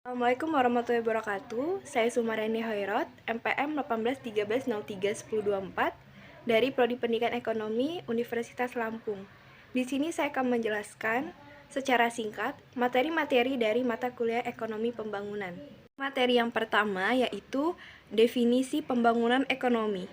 Assalamualaikum warahmatullahi wabarakatuh. Saya Sumareni Hoirot, MPM 1813031024 dari Prodi Pendidikan Ekonomi Universitas Lampung. Di sini saya akan menjelaskan secara singkat materi-materi dari mata kuliah Ekonomi Pembangunan. Materi yang pertama yaitu definisi pembangunan ekonomi.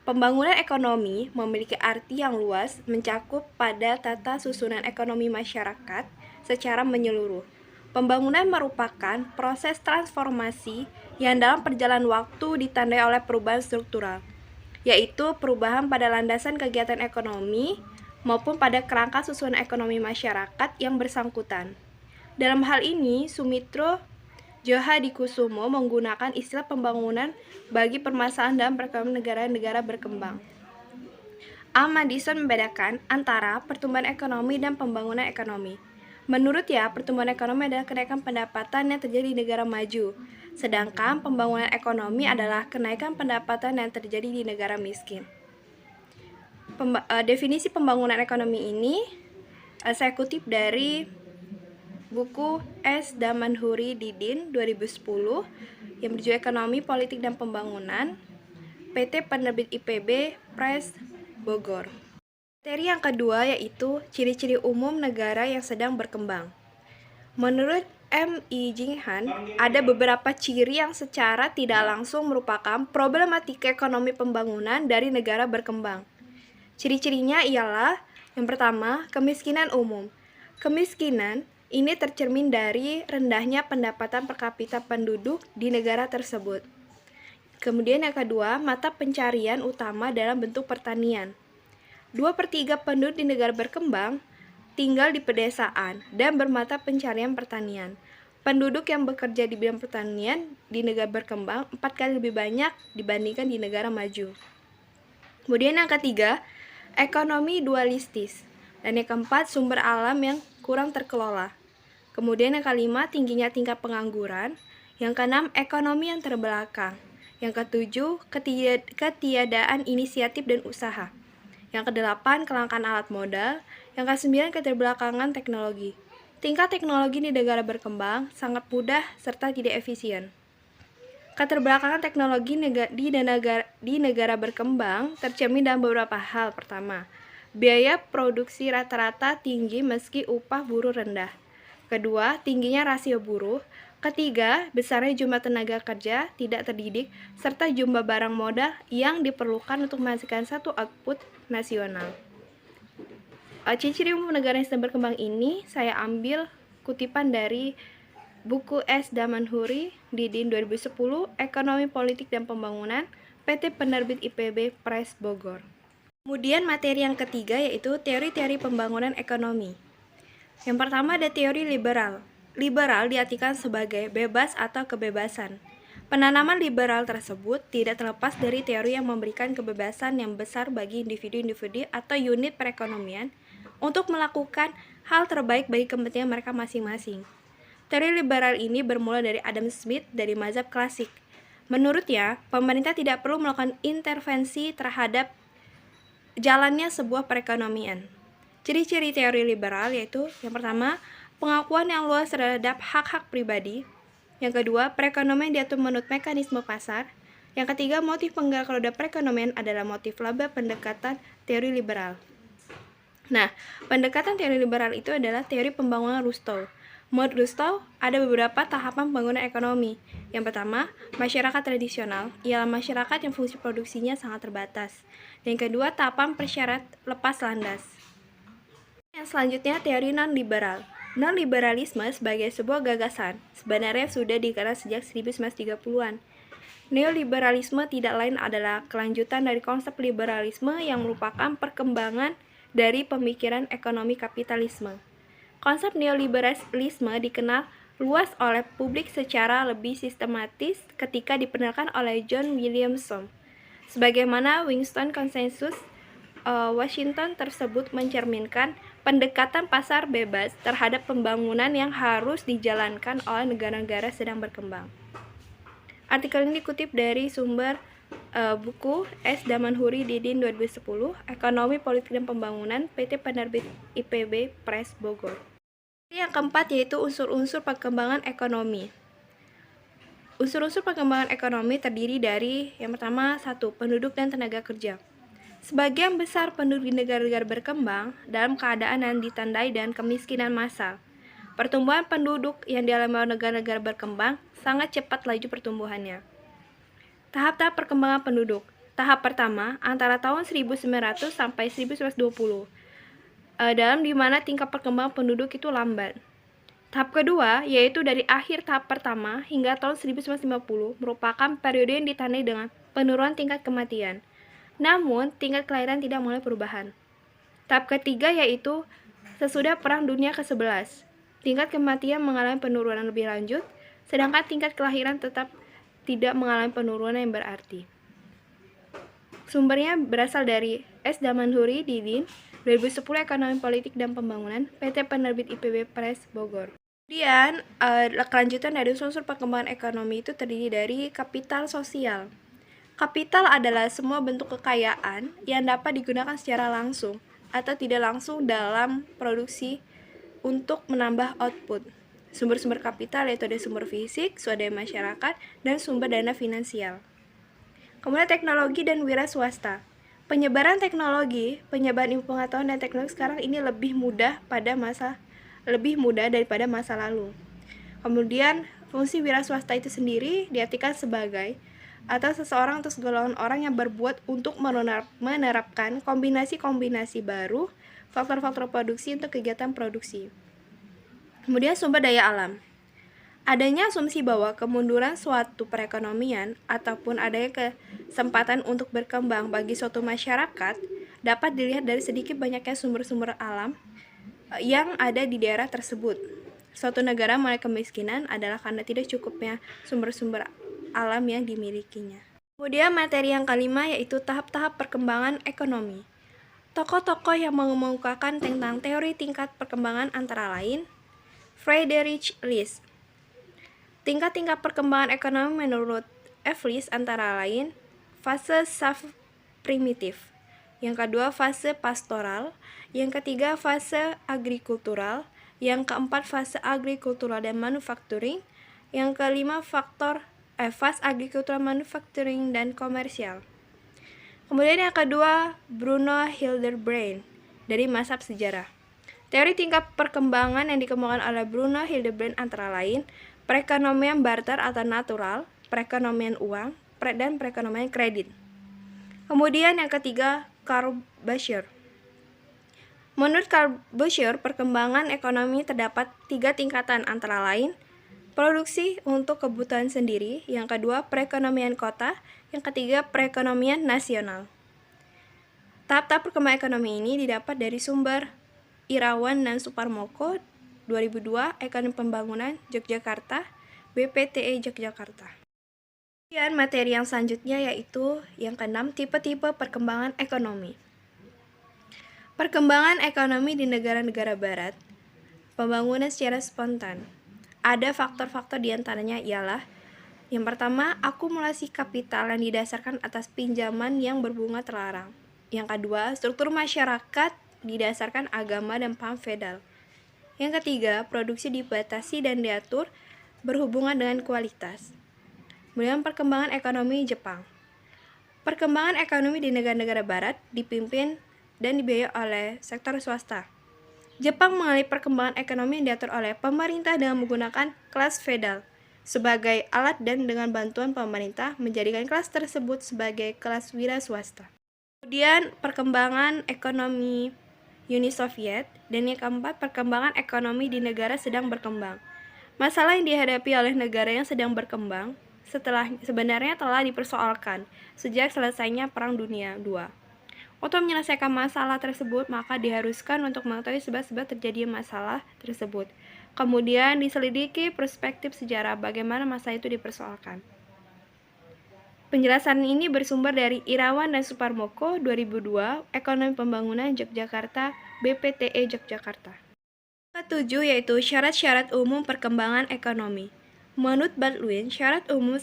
Pembangunan ekonomi memiliki arti yang luas mencakup pada tata susunan ekonomi masyarakat secara menyeluruh. Pembangunan merupakan proses transformasi yang dalam perjalanan waktu ditandai oleh perubahan struktural, yaitu perubahan pada landasan kegiatan ekonomi maupun pada kerangka susunan ekonomi masyarakat yang bersangkutan. Dalam hal ini, Sumitro Djohadikusumo menggunakan istilah pembangunan bagi permasalahan dalam perekonomian negara-negara berkembang. A. Madison membedakan antara pertumbuhan ekonomi dan pembangunan ekonomi. Menurutnya, pertumbuhan ekonomi adalah kenaikan pendapatan yang terjadi di negara maju, sedangkan pembangunan ekonomi adalah kenaikan pendapatan yang terjadi di negara miskin. Definisi pembangunan ekonomi ini saya kutip dari buku S. Damanhuri Didin 2010 yang berjudul Ekonomi, Politik, dan Pembangunan, PT Penerbit IPB Press Bogor. Materi yang kedua yaitu ciri-ciri umum negara yang sedang berkembang. Menurut M. I. Jinghan, ada beberapa ciri yang secara tidak langsung merupakan problematika ekonomi pembangunan dari negara berkembang. Ciri-cirinya ialah yang pertama, kemiskinan umum. Kemiskinan ini tercermin dari rendahnya pendapatan per kapita penduduk di negara tersebut. Kemudian yang kedua, mata pencarian utama dalam bentuk pertanian. 2/3 penduduk di negara berkembang tinggal di pedesaan dan bermata pencarian pertanian. Penduduk yang bekerja di bidang pertanian di negara berkembang 4 kali lebih banyak dibandingkan di negara maju. Kemudian yang ketiga, ekonomi dualistis. Dan yang keempat, sumber alam yang kurang terkelola. Kemudian yang kelima, tingginya tingkat pengangguran. Yang keenam, ekonomi yang terbelakang. Yang ketujuh, ketiadaan inisiatif dan usaha. Yang kedelapan, kelangkaan alat modal. Yang kesembilan, keterbelakangan teknologi. Tingkat teknologi di negara berkembang sangat mudah serta tidak efisien. Keterbelakangan teknologi di negara berkembang tercermin dalam beberapa hal. Pertama, biaya produksi rata-rata tinggi meski upah buruh rendah. Kedua, tingginya rasio buruh. Ketiga, besarnya jumlah tenaga kerja tidak terdidik serta jumlah barang modal yang diperlukan untuk menghasilkan satu output nasional. Ciri-ciri umum negara yang sedang berkembang ini saya ambil kutipan dari buku S. Damanhuri Didin 2010, Ekonomi, Politik, dan Pembangunan, PT Penerbit IPB Press Bogor. Kemudian materi yang ketiga yaitu teori-teori pembangunan ekonomi. Yang pertama ada teori liberal. Liberal diartikan sebagai bebas atau kebebasan. Penanaman liberal tersebut tidak terlepas dari teori yang memberikan kebebasan yang besar bagi individu-individu atau unit perekonomian untuk melakukan hal terbaik bagi kepentingan mereka masing-masing. Teori liberal ini bermula dari Adam Smith dari mazhab klasik. Menurutnya, pemerintah tidak perlu melakukan intervensi terhadap jalannya sebuah perekonomian. Ciri-ciri teori liberal yaitu yang pertama, pengakuan yang luas terhadap hak-hak pribadi. Yang kedua, perekonomian diatur menurut mekanisme pasar. Yang ketiga, motif penggerak roda perekonomian adalah motif laba pendekatan teori liberal. Nah, pendekatan teori liberal itu adalah teori pembangunan Rousseau. Menurut Rousseau, ada beberapa tahapan pembangunan ekonomi. Yang pertama, masyarakat tradisional ialah masyarakat yang fungsi produksinya sangat terbatas. Dan yang kedua, tahapan persyarat lepas landas. Yang selanjutnya, teori non-liberal. Non-liberalisme sebagai sebuah gagasan sebenarnya sudah dikenal sejak 1930-an. Neoliberalisme tidak lain adalah kelanjutan dari konsep liberalisme yang merupakan perkembangan dari pemikiran ekonomi kapitalisme. Konsep neoliberalisme dikenal luas oleh publik secara lebih sistematis ketika diperkenalkan oleh John Williamson. Sebagaimana Winston Konsensus Washington tersebut mencerminkan pendekatan pasar bebas terhadap pembangunan yang harus dijalankan oleh negara-negara sedang berkembang. Artikel ini dikutip dari sumber buku S. Damanhuri Didin 2010, Ekonomi, Politik, dan Pembangunan, PT Penerbit IPB Press Bogor. Yang keempat yaitu unsur-unsur perkembangan ekonomi. Unsur-unsur perkembangan ekonomi terdiri dari yang pertama, satu, penduduk dan tenaga kerja. Sebagian besar penduduk di negara-negara berkembang dalam keadaan yang ditandai dengan kemiskinan massal. Pertumbuhan penduduk yang dialami oleh negara-negara berkembang sangat cepat laju pertumbuhannya. Tahap-tahap perkembangan penduduk. Tahap pertama antara tahun 1900 sampai 1920. Dalam dimana tingkat perkembangan penduduk itu lambat. Tahap kedua, yaitu dari akhir tahap pertama hingga tahun 1950, merupakan periode yang ditandai dengan penurunan tingkat kematian. Namun, tingkat kelahiran tidak mengalami perubahan. Tahap ketiga yaitu sesudah Perang Dunia ke-11. Tingkat kematian mengalami penurunan lebih lanjut, sedangkan tingkat kelahiran tetap tidak mengalami penurunan yang berarti. Sumbernya berasal dari S. Damanhuri Didin, 2010 Ekonomi Politik dan Pembangunan, PT Penerbit IPB Press, Bogor. Kemudian, kelanjutan dari unsur perkembangan ekonomi itu terdiri dari kapital sosial. Kapital adalah semua bentuk kekayaan yang dapat digunakan secara langsung atau tidak langsung dalam produksi untuk menambah output. Sumber-sumber kapital yaitu ada sumber fisik, swadaya masyarakat, dan sumber dana finansial. Kemudian teknologi dan wira swasta. Penyebaran teknologi, penyebaran ilmu pengetahuan dan teknologi sekarang ini lebih mudah daripada masa lalu. Kemudian, fungsi wira swasta itu sendiri diartikan sebagai atau seseorang atau segolongan orang yang berbuat untuk menerapkan kombinasi-kombinasi baru faktor-faktor produksi untuk kegiatan produksi. Kemudian sumber daya alam. Adanya asumsi bahwa kemunduran suatu perekonomian ataupun adanya kesempatan untuk berkembang bagi suatu masyarakat dapat dilihat dari sedikit banyaknya sumber-sumber alam yang ada di daerah tersebut. Suatu negara mulai kemiskinan adalah karena tidak cukupnya sumber-sumber alam yang dimilikinya. Kemudian materi yang kelima yaitu tahap-tahap perkembangan ekonomi. Tokoh-tokoh yang mengemukakan tentang teori tingkat perkembangan antara lain Friedrich List. Tingkat-tingkat perkembangan ekonomi menurut F. List antara lain fase primitif, yang kedua fase pastoral, yang ketiga fase agrikultural, yang keempat fase agrikultural dan manufacturing, yang kelima fase agrikultural, manufacturing, dan komersial. Kemudian yang kedua Bruno Hildebrand dari Mazhab Sejarah. Teori tingkat perkembangan yang dikembangkan oleh Bruno Hildebrand antara lain perekonomian barter atau natural, perekonomian uang, dan perekonomian kredit. Kemudian yang ketiga Karl Bashir. Menurut Karl Bashir, perkembangan ekonomi terdapat 3 tingkatan antara lain produksi untuk kebutuhan sendiri, yang kedua perekonomian kota, yang ketiga perekonomian nasional. Tahap-tahap perkembangan ekonomi ini didapat dari sumber Irawan dan Suparmoko 2002 Ekonomi Pembangunan Yogyakarta, BPTE Yogyakarta. Kemudian materi yang selanjutnya yaitu yang keenam tipe-tipe perkembangan ekonomi. Perkembangan ekonomi di negara-negara barat, pembangunan secara spontan. Ada faktor-faktor diantaranya ialah yang pertama, akumulasi kapital yang didasarkan atas pinjaman yang berbunga terlarang. Yang kedua, struktur masyarakat didasarkan agama dan paham feodal. Yang ketiga, produksi dibatasi dan diatur berhubungan dengan kualitas. Kemudian perkembangan ekonomi Jepang. Perkembangan ekonomi di negara-negara barat dipimpin dan dibiayai oleh sektor swasta. Jepang mengalami perkembangan ekonomi yang diatur oleh pemerintah dengan menggunakan kelas feodal sebagai alat dan dengan bantuan pemerintah menjadikan kelas tersebut sebagai kelas wira swasta. Kemudian perkembangan ekonomi Uni Soviet, dan yang keempat perkembangan ekonomi di negara sedang berkembang. Masalah yang dihadapi oleh negara yang sedang berkembang sebenarnya telah dipersoalkan sejak selesainya Perang Dunia II. Untuk menyelesaikan masalah tersebut, maka diharuskan untuk mengetahui sebab-sebab terjadinya masalah tersebut. Kemudian diselidiki perspektif sejarah bagaimana masalah itu dipersoalkan. Penjelasan ini bersumber dari Irawan dan Suparmoko 2002 Ekonomi Pembangunan Yogyakarta, BPTE Yogyakarta. Ketujuh yaitu syarat-syarat umum perkembangan ekonomi. Menurut Baldwin, syarat umum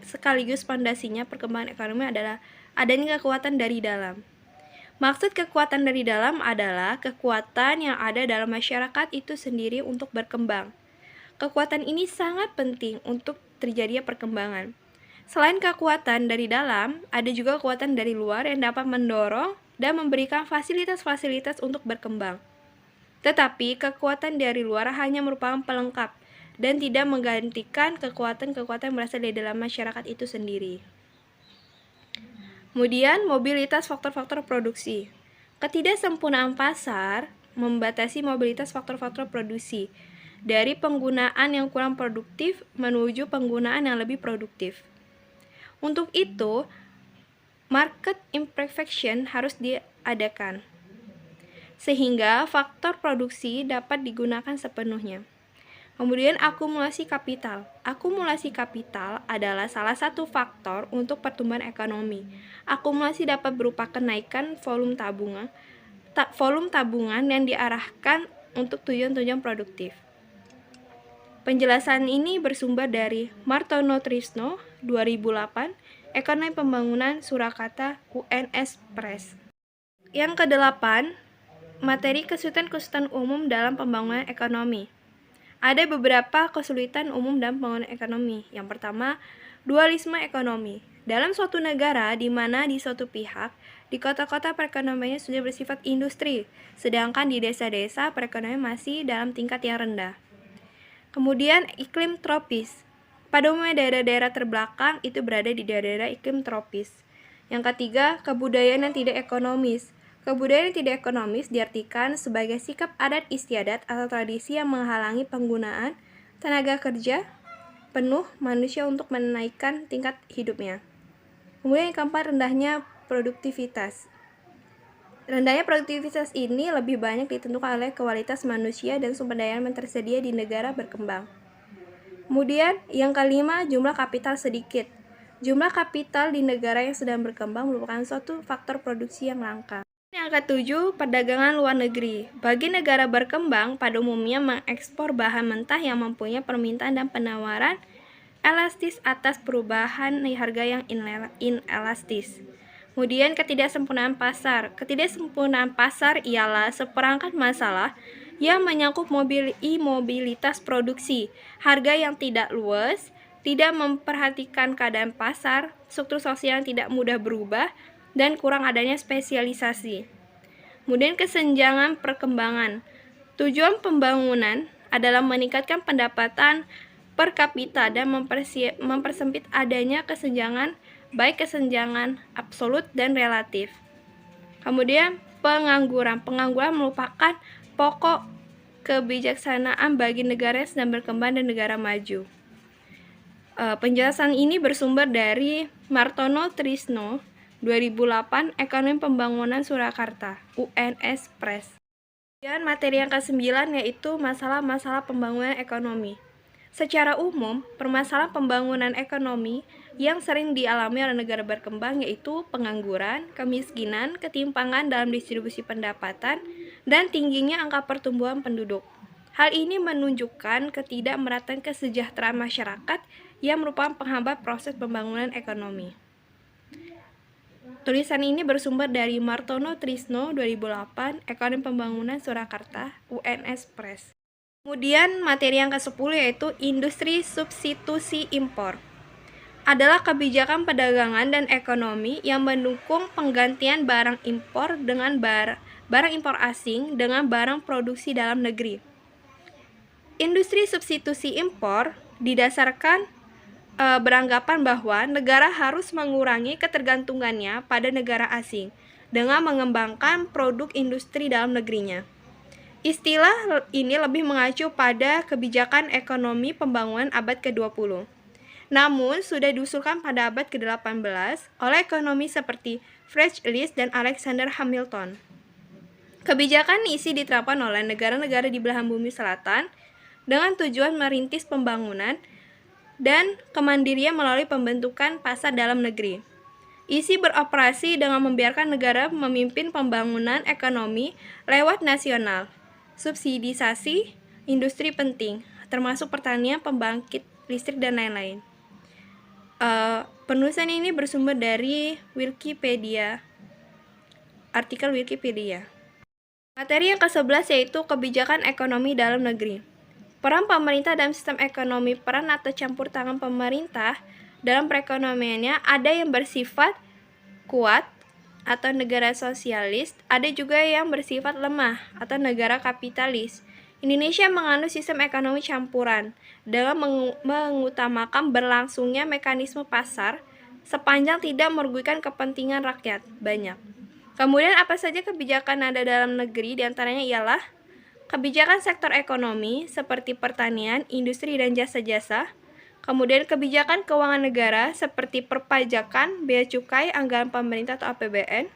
sekaligus fondasinya perkembangan ekonomi adalah adanya kekuatan dari dalam. Maksud kekuatan dari dalam adalah kekuatan yang ada dalam masyarakat itu sendiri untuk berkembang. Kekuatan ini sangat penting untuk terjadinya perkembangan. Selain kekuatan dari dalam, ada juga kekuatan dari luar yang dapat mendorong dan memberikan fasilitas-fasilitas untuk berkembang. Tetapi kekuatan dari luar hanya merupakan pelengkap dan tidak menggantikan kekuatan-kekuatan yang berasal dari dalam masyarakat itu sendiri. Kemudian, mobilitas faktor-faktor produksi. Ketidaksempurnaan pasar membatasi mobilitas faktor-faktor produksi dari penggunaan yang kurang produktif menuju penggunaan yang lebih produktif. Untuk itu, market imperfection harus diadakan, sehingga faktor produksi dapat digunakan sepenuhnya. Kemudian akumulasi kapital. Akumulasi kapital adalah salah satu faktor untuk pertumbuhan ekonomi. Akumulasi dapat berupa kenaikan volume tabungan yang diarahkan untuk tujuan-tujuan produktif. Penjelasan ini bersumber dari Martono Trisno, 2008, Ekonomi Pembangunan Surakarta, UNS Press. Yang kedelapan, materi kesulitan-kesulitan umum dalam pembangunan ekonomi. Ada beberapa kesulitan umum dalam pembangunan ekonomi. Yang pertama, dualisme ekonomi. Dalam suatu negara di mana di suatu pihak, di kota-kota perekonomiannya sudah bersifat industri, sedangkan di desa-desa perekonomian masih dalam tingkat yang rendah. Kemudian iklim tropis. Pada umumnya daerah-daerah terbelakang itu berada di daerah-daerah iklim tropis. Yang ketiga, kebudayaan yang tidak ekonomis. Kebudayaan yang tidak ekonomis diartikan sebagai sikap adat istiadat atau tradisi yang menghalangi penggunaan tenaga kerja penuh manusia untuk menaikkan tingkat hidupnya. Kemudian yang keempat, rendahnya produktivitas. Rendahnya produktivitas ini lebih banyak ditentukan oleh kualitas manusia dan sumber daya yang tersedia di negara berkembang. Kemudian yang kelima, jumlah kapital sedikit. Jumlah kapital di negara yang sedang berkembang merupakan suatu faktor produksi yang langka. Yang ketujuh, perdagangan luar negeri. Bagi negara berkembang, pada umumnya mengekspor bahan mentah yang mempunyai permintaan dan penawaran elastis atas perubahan harga yang inelastis. Kemudian ketidaksempurnaan pasar. Ketidaksempurnaan pasar ialah seperangkat masalah yang menyangkut mobilitas produksi, harga yang tidak luas, tidak memperhatikan keadaan pasar, struktur sosial yang tidak mudah berubah, dan kurang adanya spesialisasi. Kemudian kesenjangan perkembangan. Tujuan pembangunan adalah meningkatkan pendapatan per kapita dan mempersempit adanya kesenjangan, baik kesenjangan absolut dan relatif. Kemudian pengangguran. Pengangguran merupakan pokok kebijaksanaan bagi negara yang sedang berkembang dan negara maju. Penjelasan ini bersumber dari Martono Trisno, 2008, Ekonomi Pembangunan Surakarta, UNS Press. Dan materi yang ke-9 yaitu masalah-masalah pembangunan ekonomi. Secara umum, permasalahan pembangunan ekonomi yang sering dialami oleh negara berkembang yaitu pengangguran, kemiskinan, ketimpangan dalam distribusi pendapatan, dan tingginya angka pertumbuhan penduduk. Hal ini menunjukkan ketidakmerataan kesejahteraan masyarakat yang merupakan penghambat proses pembangunan ekonomi. Tulisan ini bersumber dari Martono Trisno, 2008, Ekonomi Pembangunan Surakarta, UNS Press. Kemudian materi yang ke-10 yaitu industri substitusi impor. Adalah kebijakan perdagangan dan ekonomi yang mendukung penggantian barang impor dengan barang impor asing dengan barang produksi dalam negeri. Industri substitusi impor didasarkan beranggapan bahwa negara harus mengurangi ketergantungannya pada negara asing dengan mengembangkan produk industri dalam negerinya. Istilah ini lebih mengacu pada kebijakan ekonomi pembangunan abad ke-20. Namun, sudah diusulkan pada abad ke-18 oleh ekonomi seperti Friedrich List dan Alexander Hamilton. Kebijakan isi diterapkan oleh negara-negara di belahan bumi selatan dengan tujuan merintis pembangunan dan kemandirian melalui pembentukan pasar dalam negeri. ISI beroperasi dengan membiarkan negara memimpin pembangunan ekonomi lewat nasional, subsidisasi industri penting, termasuk pertanian, pembangkit listrik, dan lain-lain. Penulisan ini bersumber dari Wikipedia, artikel Wikipedia. Materi yang ke-11 yaitu kebijakan ekonomi dalam negeri. Peran pemerintah dalam sistem ekonomi. Peran atau campur tangan pemerintah dalam perekonomiannya ada yang bersifat kuat atau negara sosialis, ada juga yang bersifat lemah atau negara kapitalis. Indonesia menganut sistem ekonomi campuran dengan mengutamakan berlangsungnya mekanisme pasar sepanjang tidak merugikan kepentingan rakyat banyak. Kemudian apa saja kebijakan ada dalam negeri, diantaranya ialah kebijakan sektor ekonomi seperti pertanian, industri, dan jasa-jasa. Kemudian kebijakan keuangan negara seperti perpajakan, bea cukai, anggaran pemerintah atau APBN.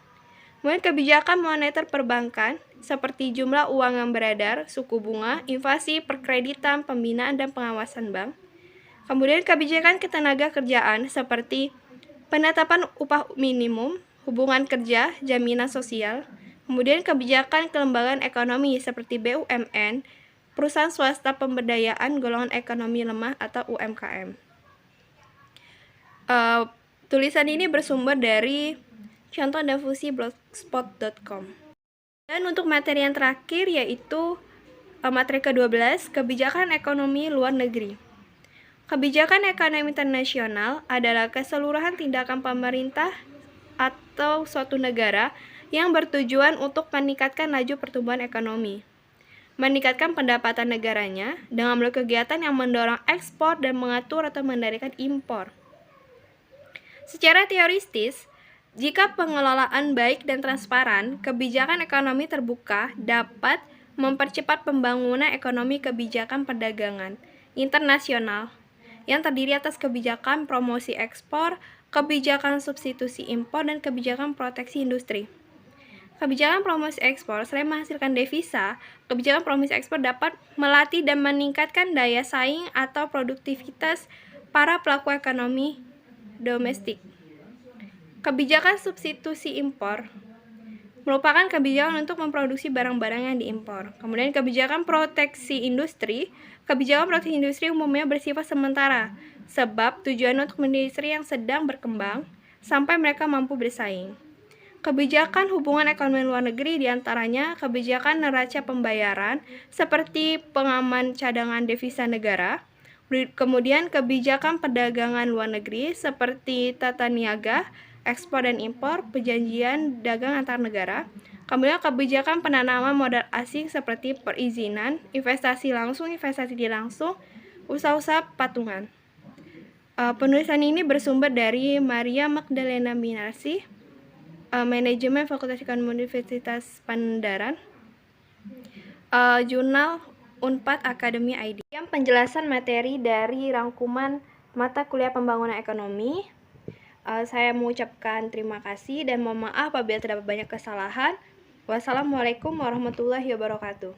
Kemudian kebijakan moneter perbankan seperti jumlah uang yang beredar, suku bunga, inflasi, perkreditan, pembinaan, dan pengawasan bank. Kemudian kebijakan ketenaga kerjaan seperti penetapan upah minimum, hubungan kerja, jaminan sosial. Kemudian kebijakan kelembagaan ekonomi seperti BUMN, perusahaan swasta pemberdayaan golongan ekonomi lemah atau UMKM. Tulisan ini bersumber dari contoh dan fusi blogspot.com. Dan untuk materi yang terakhir yaitu materi ke-12, kebijakan ekonomi luar negeri. Kebijakan ekonomi internasional adalah keseluruhan tindakan pemerintah atau suatu negara yang bertujuan untuk meningkatkan laju pertumbuhan ekonomi, meningkatkan pendapatan negaranya dengan melalui kegiatan yang mendorong ekspor dan mengatur atau mengendalikan impor. Secara teoristis, jika pengelolaan baik dan transparan, kebijakan ekonomi terbuka dapat mempercepat pembangunan ekonomi kebijakan perdagangan internasional yang terdiri atas kebijakan promosi ekspor, kebijakan substitusi impor, dan kebijakan proteksi industri. Kebijakan promosi ekspor selain menghasilkan devisa, kebijakan promosi ekspor dapat melatih dan meningkatkan daya saing atau produktivitas para pelaku ekonomi domestik. Kebijakan substitusi impor merupakan kebijakan untuk memproduksi barang-barang yang diimpor. Kemudian kebijakan proteksi industri. Kebijakan proteksi industri umumnya bersifat sementara, sebab tujuan untuk industri yang sedang berkembang sampai mereka mampu bersaing. Kebijakan hubungan ekonomi luar negeri diantaranya kebijakan neraca pembayaran seperti pengaman cadangan devisa negara, kemudian kebijakan perdagangan luar negeri seperti tata niaga, ekspor dan impor, perjanjian dagang antar negara, kemudian kebijakan penanaman modal asing seperti perizinan, investasi langsung, investasi tidak langsung, usaha-usaha patungan. Penulisan ini bersumber dari Maria Magdalena Minarsi, Manajemen Fakultas Ekonomi Universitas Pangandaran, Jurnal Unpad Akademi ID. Yang penjelasan materi dari rangkuman mata kuliah pembangunan ekonomi. Saya mengucapkan terima kasih dan mohon maaf apabila terdapat banyak kesalahan. Wassalamualaikum warahmatullahi wabarakatuh.